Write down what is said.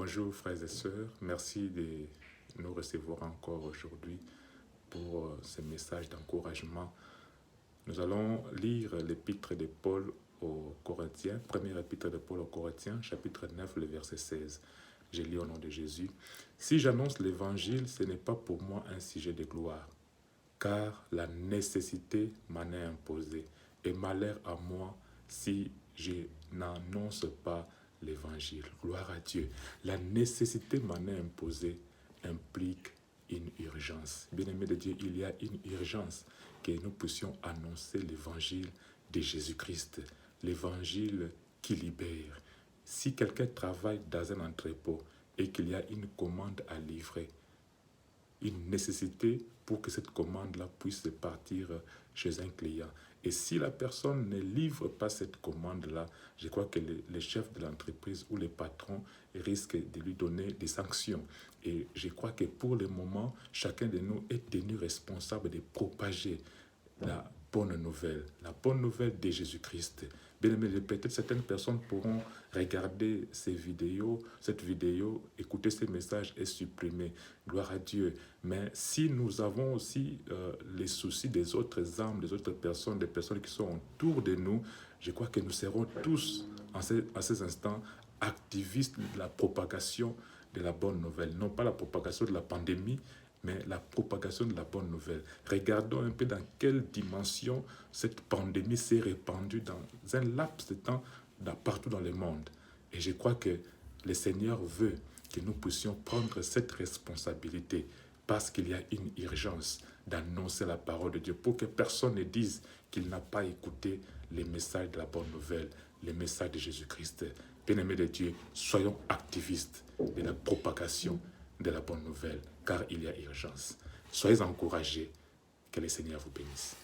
Bonjour frères et sœurs, merci de nous recevoir encore aujourd'hui pour ce message d'encouragement. Nous allons lire l'épître de Paul aux Corinthiens, première épître de Paul aux Corinthiens, chapitre 9, le verset 16. Je lis au nom de Jésus. Si j'annonce l'évangile, ce n'est pas pour moi un sujet de gloire, car la nécessité m'en est imposée, et malheur à moi si je n'annonce pas l'évangile. Gloire à Dieu. La nécessité m'en est imposée implique une urgence. Bien-aimé de Dieu, il y a une urgence que nous puissions annoncer l'évangile de Jésus-Christ, l'évangile qui libère. Si quelqu'un travaille dans un entrepôt et qu'il y a une commande à livrer, une nécessité pour que cette commande-là puisse partir chez un client. Et si la personne ne livre pas cette commande-là, je crois que le chef de l'entreprise ou les patrons risquent de lui donner des sanctions. Et je crois que pour le moment, chacun de nous est tenu responsable de propager la bonne nouvelle de Jésus-Christ. Bien aimé, peut-être certaines personnes pourront regarder cette vidéo, écouter ces messages et supprimer. Gloire à Dieu. Mais si nous avons aussi les soucis des autres âmes, des autres personnes, des personnes qui sont autour de nous, je crois que nous serons tous, à ces instants, activistes de la propagation de la bonne nouvelle. Non pas la propagation de la pandémie, mais la propagation de la bonne nouvelle. Regardons un peu dans quelle dimension cette pandémie s'est répandue dans un laps de temps partout dans le monde. Et je crois que le Seigneur veut que nous puissions prendre cette responsabilité parce qu'il y a une urgence d'annoncer la parole de Dieu pour que personne ne dise qu'il n'a pas écouté les messages de la bonne nouvelle, les messages de Jésus-Christ. Bien-aimés de Dieu, soyons activistes de la propagation de la bonne nouvelle, car il y a urgence. Soyez encouragés. Que le Seigneur vous bénisse.